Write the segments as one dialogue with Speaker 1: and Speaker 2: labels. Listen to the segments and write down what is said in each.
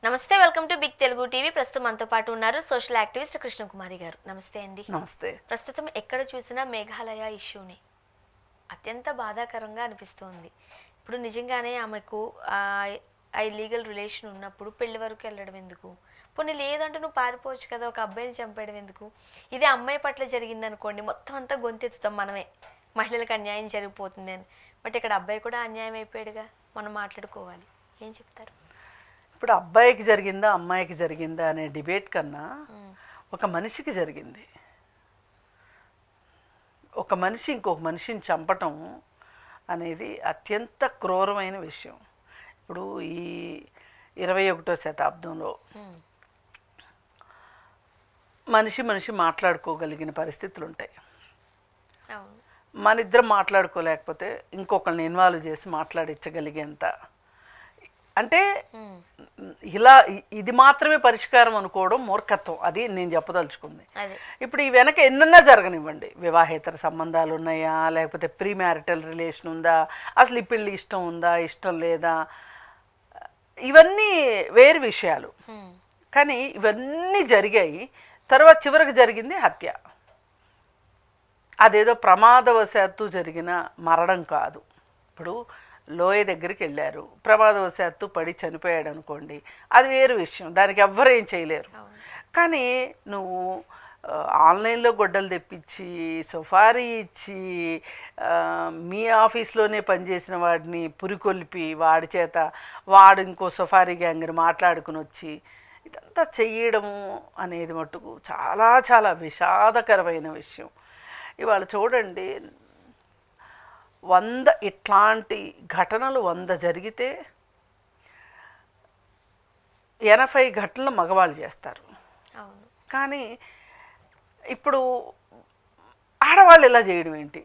Speaker 1: నమస్తే, welcome to Big Telugu TV. ప్రస్తుతం మనతో పాటు ఉన్నారు సోషల్ యాక్టివిస్ట్ కృష్ణకుమారి గారు. నమస్తే అండి.
Speaker 2: నమస్తే.
Speaker 1: ప్రస్తుతం ఎక్కడ చూసినా మేఘాలయ ఇష్యూని అత్యంత బాధాకరంగా అనిపిస్తుంది. ఇప్పుడు నిజంగానే ఆమెకు ఆ ఇల్లీగల్ రిలేషన్ ఉన్నప్పుడు పెళ్లి వరకు వెళ్ళడం ఎందుకు? పోనీ లేదంటే నువ్వు పారిపోవచ్చు కదా, ఒక అబ్బాయిని చంపేయడం ఎందుకు? ఇదే అమ్మాయి పట్ల జరిగింది అనుకోండి, మొత్తం అంతా గొంతెత్తుతాం మనమే, మహిళలకు అన్యాయం జరిగిపోతుంది అని. బట్ ఇక్కడ అబ్బాయి కూడా అన్యాయం అయిపోయాడుగా, మనం మాట్లాడుకోవాలి. ఏం చెప్తారు?
Speaker 2: ఇప్పుడు అబ్బాయికి జరిగిందా అమ్మాయికి జరిగిందా అనే డిబేట్ కన్నా ఒక మనిషికి జరిగింది. ఒక మనిషి ఇంకొక మనిషిని చంపటం అనేది అత్యంత క్రూరమైన విషయం. ఇప్పుడు ఈ 21వ శతాబ్దంలో మనిషి మాట్లాడుకోగలిగిన పరిస్థితులు ఉంటాయి. మన ఇద్దరం మాట్లాడుకోలేకపోతే ఇంకొకరిని ఇన్వాల్వ్ చేసి మాట్లాడించగలిగేంత, అంటే ఇలా ఇది మాత్రమే పరిష్కారం అనుకోవడం మూర్ఖత్వం. అది నేను చెప్పదలుచుకుంది. ఇప్పుడు ఈ వెనక ఎన్నన్నా జరగనివ్వండి, వివాహేతర సంబంధాలు ఉన్నాయా, లేకపోతే ప్రీ మ్యారిటల్ రిలేషన్ ఉందా, అసలు ఈ పెళ్ళి ఇష్టం ఉందా, ఇష్టం లేదా, ఇవన్నీ వేరు విషయాలు. కానీ ఇవన్నీ జరిగాయి, తర్వాత చివరికి జరిగింది హత్య. అదేదో ప్రమాదవశాత్తు జరిగిన మరణం కాదు. ఇప్పుడు లోయ దగ్గరికి వెళ్ళారు, ప్రమాదవశాత్తు పడి చనిపోయాడు అనుకోండి, అది వేరు విషయం, దానికి ఎవ్వరు ఏం చేయలేరు. కానీ నువ్వు ఆన్లైన్లో గొడ్డలు తెప్పించి సఫారీ ఇచ్చి మీ ఆఫీస్లోనే పనిచేసిన వాడిని పురికొల్పి వాడి చేత వాడు ఇంకో సఫారీ గ్యాంగ్ని మాట్లాడుకుని వచ్చి ఇదంతా చెయ్యడము అనేది మట్టుకు చాలా చాలా విషాదకరమైన విషయం. ఇవాళ చూడండి, 100 ఇట్లాంటి ఘటనలు 100 జరిగితే 80 ఘటనలు మగవాళ్ళు చేస్తారు. కానీ ఇప్పుడు ఆడవాళ్ళు ఇలా చేయడం ఏంటి,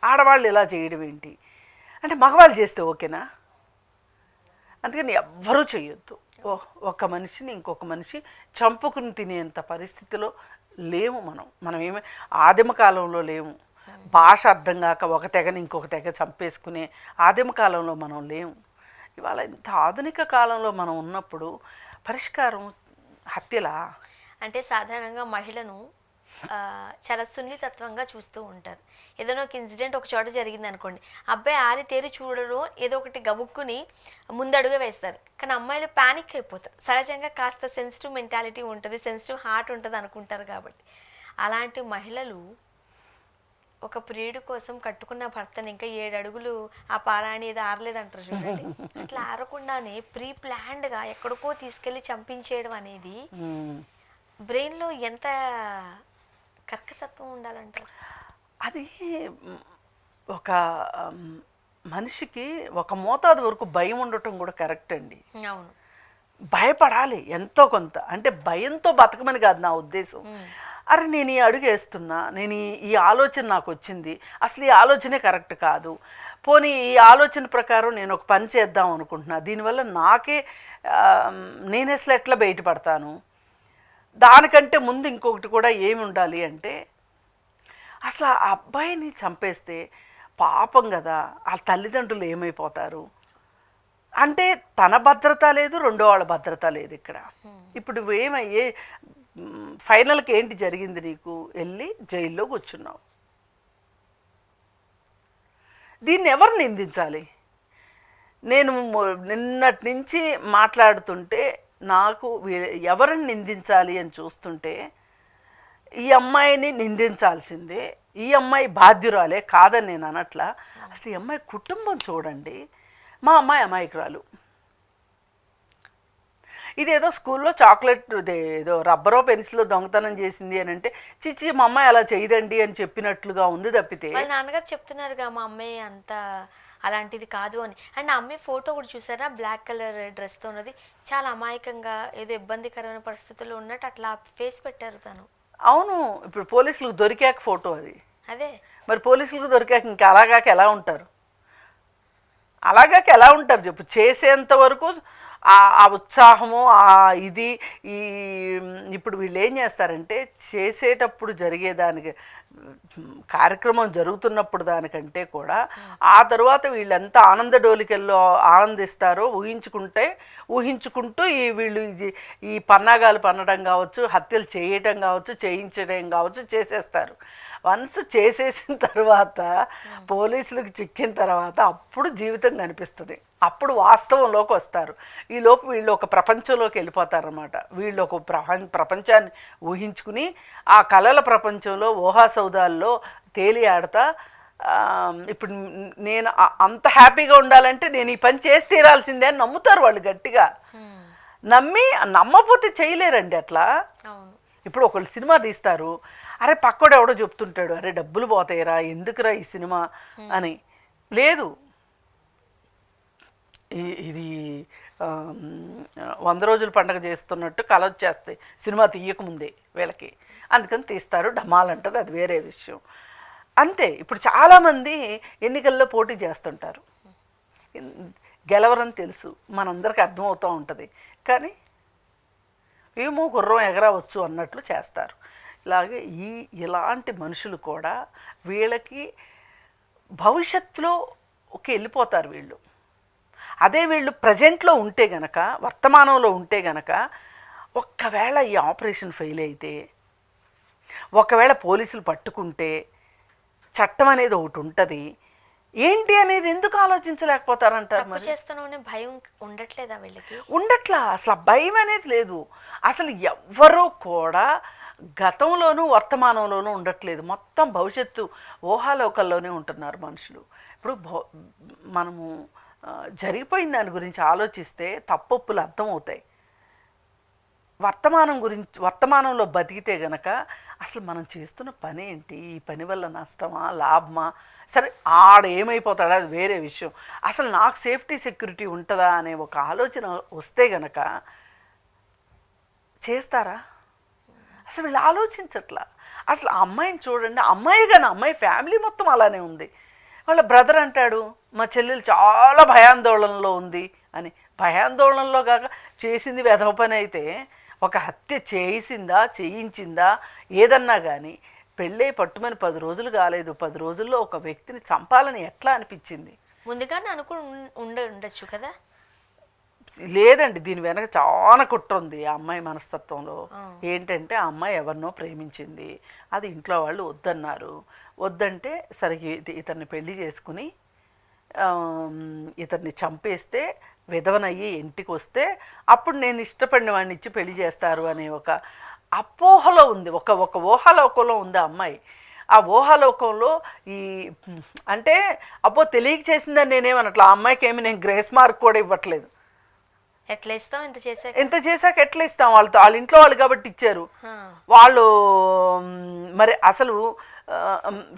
Speaker 2: ఆడవాళ్ళు ఇలా చేయడం ఏంటి అంటే మగవాళ్ళు చేస్తే ఓకేనా? అందుకని ఎవ్వరూ చేయొద్దు. ఒక మనిషిని ఇంకొక మనిషి చంపుకుని తినేంత పరిస్థితిలో లేము మనం ఏమి ఆదిమ కాలంలో లేము. భాష అర్థం కాక ఒక తెగని ఇంకొక తెగ చంపేసుకునే ఆదిమ కాలంలో మనం లేము. ఇవాళ ఇంత ఆధునిక కాలంలో మనం ఉన్నప్పుడు పరిష్కారం హత్యలా?
Speaker 1: అంటే సాధారణంగా మహిళను చాలా సున్నితత్వంగా చూస్తూ ఉంటారు. ఏదైనా ఒక ఇన్సిడెంట్ ఒక చోట జరిగింది అనుకోండి, అబ్బాయి ఆరి తేరి చూడరు, ఏదో ఒకటి గబుక్కుని ముందడుగు వేస్తారు. కానీ అమ్మాయిలు ప్యానిక్ అయిపోతారు. సహజంగా కాస్త సెన్సిటివ్ మెంటాలిటీ ఉంటుంది, సెన్సిటివ్ హార్ట్ ఉంటుంది అనుకుంటారు. కాబట్టి అలాంటి మహిళలు ఒక ప్రియుడి కోసం కట్టుకున్న భర్తని ఇంకా 7 అడుగులు ఆ పారాణి ఏదో ఆరలేదంటారు చూడండి, అట్లా ఆరకుండానే ప్రీ ప్లాన్డ్గా ఎక్కడికో తీసుకెళ్ళి చంపించేయడం అనేది బ్రెయిన్లో ఎంత కర్కసత్వం ఉండాలంటారు?
Speaker 2: అది ఒక మనిషికి ఒక మోతాదు వరకు భయం ఉండటం కూడా కరెక్ట్ అండి.
Speaker 1: అవును,
Speaker 2: భయపడాలి ఎంతో కొంత. అంటే భయంతో బతకమని కాదు నా ఉద్దేశం. అరే నేను ఈ అడుగు వేస్తున్నా, నేను ఈ ఆలోచన నాకు వచ్చింది, అసలు ఈ ఆలోచనే కరెక్ట్ కాదు, పోనీ ఈ ఆలోచన ప్రకారం నేను ఒక పని చేద్దాం అనుకుంటున్నా, దీనివల్ల నేను అసలు ఎట్లా బయటపడతాను. దానికంటే ముందు ఇంకొకటి కూడా ఏమి ఉండాలి అంటే, అసలు ఆ అబ్బాయిని చంపేస్తే పాపం కదా, ఆ తల్లిదండ్రులు ఏమైపోతారు అంటే తన భద్రత లేదు, రెండో వాళ్ళ భద్రత లేదు ఇక్కడ. ఇప్పుడు ఏమయ్యే ఫైనల్కి ఏంటి జరిగింది? నీకు వెళ్ళి జైల్లో కూర్చున్నావు. దీన్ని ఎవరు నిందించాలి? నేను నిన్నటి నుంచి మాట్లాడుతుంటే నాకు ఎవరిని నిందించాలి అని చూస్తుంటే ఈ అమ్మాయిని నిందించాల్సిందే, ఈ అమ్మాయి బాధ్యురాలే కాదని నేను అనట్లా. అసలు ఈ అమ్మాయి కుటుంబం చూడండి. మా అమ్మాయి అమాయకురాలు, ఇదేదో స్కూల్లో చాక్లెట్ ఏదో రబ్బరో పెన్సిల్లో దొంగతనం చేసింది అని అంటే చిచ్చి మా అమ్మాయి అలా చేయదండి అని చెప్పినట్లుగా ఉంది తప్పితే.
Speaker 1: వాళ్ళ నాన్నగారు చెప్తున్నారుగా మా అమ్మాయి అంత అలాంటిది కాదు అని. అండ్ అమ్మాయి ఫోటో కూడా చూసారా, బ్లాక్ కలర్ డ్రెస్తో ఉన్నది, చాలా అమాయకంగా ఏదో ఇబ్బందికరమైన పరిస్థితుల్లో ఉన్నట్టు అట్లా ఫేస్ పెట్టారు తను.
Speaker 2: అవును, ఇప్పుడు పోలీసులకు దొరికాక ఫోటో అది.
Speaker 1: అదే
Speaker 2: మరి పోలీసులకు దొరికాక ఇంకా అలాగాక ఎలా ఉంటారు? అలాగాక ఎలా ఉంటారు చెప్పు? చేసేంత వరకు ఆ ఉత్సాహము ఇది ఈ ఇప్పుడు వీళ్ళు ఏం చేస్తారంటే చేసేటప్పుడు జరిగేదానికి కార్యక్రమం జరుగుతున్నప్పుడు దానికంటే కూడా ఆ తర్వాత వీళ్ళంతా ఆనంద డోలికల్లో ఆనందిస్తారో ఊహించుకుంటూ వీళ్ళు ఈ పన్నాగాలు పన్నడం కావచ్చు, హత్యలు చేయటం కావచ్చు, చేయించడం కావచ్చు చేసేస్తారు. వన్స్ చేసేసిన తర్వాత పోలీసులకు చిక్కిన తర్వాత అప్పుడు జీవితం కనిపిస్తుంది, అప్పుడు వాస్తవంలోకి వస్తారు. ఈలోపు వీళ్ళు ఒక ప్రపంచంలోకి వెళ్ళిపోతారన్నమాట. వీళ్ళు ఒక ప్రపంచాన్ని ఊహించుకుని ఆ కళల ప్రపంచంలో ఊహా సౌదాల్లో తేలియాడతా ఇప్పుడు నేను అంత హ్యాపీగా ఉండాలంటే నేను ఈ పని చేసి తీరాల్సిందే అని నమ్ముతారు వాళ్ళు గట్టిగా. నమ్మపోతే చేయలేరండి అట్లా. ఇప్పుడు ఒకళ్ళు సినిమా తీస్తారు, అరే పక్కోడు ఎవడో చెప్తుంటాడు, అరే డబ్బులు పోతాయిరా ఎందుకురా ఈ సినిమా అని. లేదు, ఇది 100 రోజుల పండగ చేస్తున్నట్టు కళ వచ్చేస్తాయి సినిమా తీయకముందే వీళ్ళకి, అందుకని తీస్తారు, డమాలంటది, అది వేరే విషయం. అంతే. ఇప్పుడు చాలామంది ఎన్నికల్లో పోటీ చేస్తుంటారు, గెలవరని తెలుసు, మనందరికీ అర్థమవుతూ ఉంటుంది, కానీ ఏమో గుర్రం ఎగరవచ్చు అన్నట్లు చేస్తారు. ఇలాగే ఇలాంటి మనుషులు కూడా వీళ్ళకి భవిష్యత్తులో వెళ్ళిపోతారు వీళ్ళు. అదే వీళ్ళు ప్రజెంట్లో ఉంటే గనక, వర్తమానంలో ఉంటే గనక, ఒక్కవేళ ఈ ఆపరేషన్ ఫెయిల్ అయితే, ఒకవేళ పోలీసులు పట్టుకుంటే, చట్టం అనేది ఒకటి ఉంటుంది, ఏంటి అనేది ఎందుకు ఆలోచించలేకపోతారంటారు.
Speaker 1: మరి చేస్తున్నామనే భయం ఉండట్లేదా వీళ్ళకి?
Speaker 2: ఉండట్లా, అసలు భయం అనేది లేదు. అసలు ఎవ్వరూ కూడా గతంలోనూ వర్తమానంలోనూ ఉండట్లేదు, మొత్తం భవిష్యత్తు ఊహాలోకల్లోనే ఉంటున్నారు మనుషులు. ఇప్పుడు మనము జరిగిపోయిన దాని గురించి ఆలోచిస్తే తప్పొప్పులు అర్థమవుతాయి. వర్తమానంలో బతికితే గనక అసలు మనం చేస్తున్న పని ఏంటి, ఈ పని వల్ల నష్టమా లాభమా, సరే ఏమైపోతాడో అది వేరే విషయం, అసలు నాకు సేఫ్టీ సెక్యూరిటీ ఉంటుందా అనే ఒక ఆలోచన వస్తే గనక చేస్తారా? అసలు వీళ్ళు ఆలోచించట్లా. అసలు ఆ అమ్మాయిని చూడండి, అమ్మాయి ఫ్యామిలీ మొత్తం అలానే ఉంది. వాళ్ళ బ్రదర్ అంటాడు మా చెల్లెలు చాలా భయాందోళనలో ఉంది అని. భయాందోళనలో కాక చేసింది వెధవ పని అయితే, ఒక హత్య చేయించిందా ఏదన్నా కానీ పెళ్ళై పట్టుమని 10 రోజులు కాలేదు, 10 రోజుల్లో ఒక వ్యక్తిని చంపాలని ఎట్లా అనిపించింది?
Speaker 1: ముందుగానే ఉండొచ్చు కదా.
Speaker 2: లేదండి, దీని వెనక చాలా కుట్ర ఉంది ఆ అమ్మాయి మనస్తత్వంలో. ఏంటంటే ఆ అమ్మాయి ఎవరినో ప్రేమించింది, అది ఇంట్లో వాళ్ళు వద్దంటే సరే ఇతన్ని పెళ్లి చేసుకుని ఇతన్ని చంపేస్తే విధవనయ్యి ఇంటికి వస్తే అప్పుడు నేను ఇష్టపడిన వాడిని ఇచ్చి పెళ్లి చేస్తారు అనే ఒక అపోహలో ఉంది, ఒక ఊహాలోకంలో ఉంది ఆ అమ్మాయి. ఆ ఊహాలోకంలో అంటే తెలియక చేసిందని నేనేమనట్లా, ఆ అమ్మాయికి ఏమి నేను గ్రేస్ మార్క్ కూడా ఇవ్వట్లేదు.
Speaker 1: ఎట్లా ఇస్తాం? ఇంత చేశాక ఎట్లా ఇస్తాం? వాళ్ళ ఇంట్లో వాళ్ళు కాబట్టి ఇచ్చారు వాళ్ళు. మరి అసలు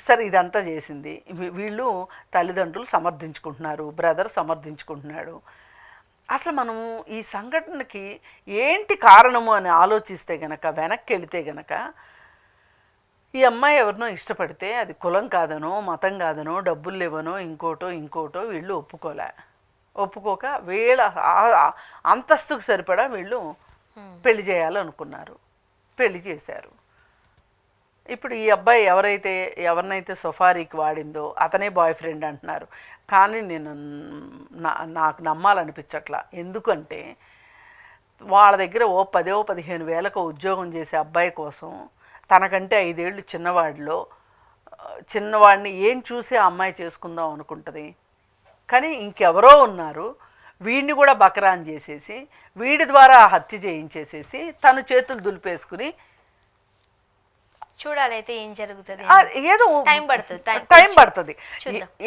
Speaker 1: సరే ఇదంతా చేసింది, వీళ్ళు తల్లిదండ్రులు సమర్థించుకుంటున్నారు, బ్రదర్ సమర్థించుకుంటున్నాడు. అసలు మనము ఈ సంఘటనకి ఏంటి కారణము అని ఆలోచిస్తే గనక, వెనక్కి వెళితే గనక, ఈ అమ్మాయి ఎవరినో ఇష్టపడితే అది కులం కాదనో మతం కాదనో డబ్బులు లేవనో ఇంకోటో వీళ్ళు ఒప్పుకోక వీళ్ళ అంతస్తుకు సరిపడా వీళ్ళు పెళ్లి చేయాలనుకున్నారు, పెళ్లి చేశారు. ఇప్పుడు ఈ అబ్బాయి ఎవరినైతే సఫారీకి వాడిందో అతనే బాయ్ ఫ్రెండ్ అంటున్నారు, కానీ నాకు నమ్మాలనిపించట్లా. ఎందుకంటే వాళ్ళ దగ్గర 10-15 వేలకు ఉద్యోగం చేసే అబ్బాయి కోసం తనకంటే 5 ఏళ్ళు చిన్నవాడిని ఏం చూసి ఆ అమ్మాయి చేసుకుందాం అనుకుంటుంది. కానీ ఇంకెవరో ఉన్నారు, వీడిని కూడా బకరాన్ చేసేసి వీడి ద్వారా హత్య చేయించేసేసి తను చేతులు దులిపేసుకుని చూడాలైతే ఏం జరుగుతుంది.
Speaker 2: ఏదో టైం పడుతుంది.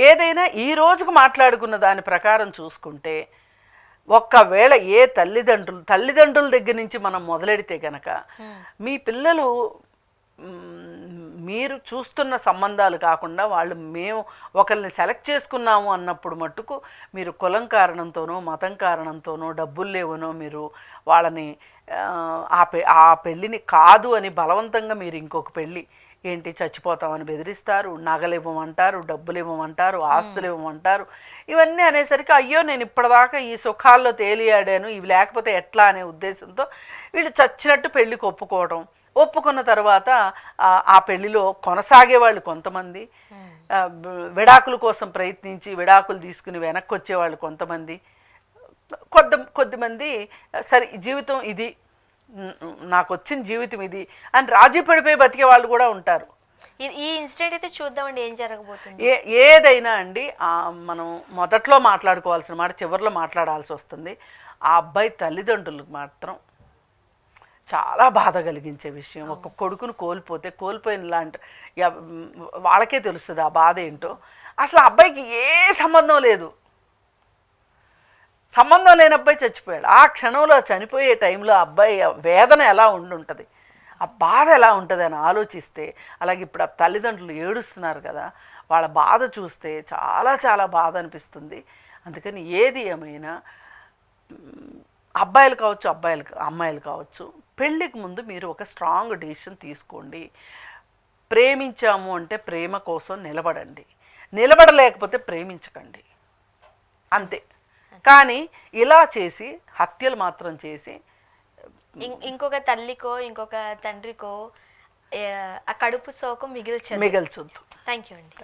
Speaker 2: ఏదైనా ఈ రోజుకు మాట్లాడుకున్న దాని ప్రకారం చూసుకుంటే, ఒక్కవేళ ఏ తల్లిదండ్రుల దగ్గర నుంచి మనం మొదలెడితే గనక మీ పిల్లలు మీరు చూస్తున్న సంబంధాలు కాకుండా మేము ఒకరిని సెలెక్ట్ చేసుకున్నాము అన్నప్పుడు మట్టుకు మీరు కులం కారణంతోనో మతం కారణంతోనో డబ్బులు లేవనో మీరు వాళ్ళని ఆ పెళ్ళిని కాదు అని బలవంతంగా మీరు ఇంకొక పెళ్ళి ఏంటి చచ్చిపోతామని బెదిరిస్తారు, నగలు ఇవ్వమంటారు, డబ్బులు ఇవ్వమంటారు, ఆస్తులు ఇవ్వమంటారు. ఇవన్నీ అనేసరికి అయ్యో నేను ఇప్పటిదాకా ఈ సుఖాల్లో తేలియాడాను, ఇవి లేకపోతే ఎట్లా అనే ఉద్దేశంతో వీళ్ళు చచ్చినట్టు పెళ్ళికి ఒప్పుకోవడం, ఒప్పుకున్న తర్వాత ఆ పెళ్లిలో కొనసాగే వాళ్ళు కొంతమంది, విడాకుల కోసం ప్రయత్నించి విడాకులు తీసుకుని వెనక్కి వచ్చేవాళ్ళు కొంతమంది, కొద్దిమంది సరే జీవితం ఇది, నాకు వచ్చిన జీవితం ఇది అని రాజీ పడిపోయి బతికే వాళ్ళు కూడా ఉంటారు.
Speaker 1: ఈ ఇన్సిడెంట్ అయితే చూద్దామండి ఏం జరగబోతుంది.
Speaker 2: ఏదైనా అండి మనం మొదట్లో మాట్లాడుకోవాల్సిన మాట చివరిలో మాట్లాడాల్సి వస్తుంది. ఆ అబ్బాయి తల్లిదండ్రులకు మాత్రం చాలా బాధ కలిగించే విషయం. ఒక కొడుకును కోల్పోయిన లాంటి వాళ్ళకే తెలుస్తుంది ఆ బాధ ఏంటో. అసలు అబ్బాయికి ఏ సంబంధం లేదు, సంబంధం లేని అబ్బాయి చచ్చిపోయాడు. ఆ క్షణంలో చనిపోయే టైంలో అబ్బాయి వేదన ఎలా ఉండుంటుంది, ఆ బాధ ఎలా ఉంటుంది అని ఆలోచిస్తే, అలాగే ఇప్పుడు ఆ తల్లిదండ్రులు ఏడుస్తున్నారు కదా, వాళ్ళ బాధ చూస్తే చాలా చాలా బాధ అనిపిస్తుంది. అందుకని ఏది ఏమైనా అబ్బాయిలు కావచ్చు అమ్మాయిలు కావచ్చు, పెళ్ళికి ముందు మీరు ఒక స్ట్రాంగ్ డెసిషన్ తీసుకోండి. ప్రేమించాము అంటే ప్రేమ కోసం నిలబడలేకపోతే ప్రేమించకండి, అంతే. కానీ ఇలా చేసి హత్యలు మాత్రం చేసి
Speaker 1: ఇంకొక తల్లికో ఇంకొక తండ్రికో ఆ కడుపు సోకం మిగిల్చొద్దు.
Speaker 2: మిగల్చొద్దు.
Speaker 1: థ్యాంక్ యూ అండి.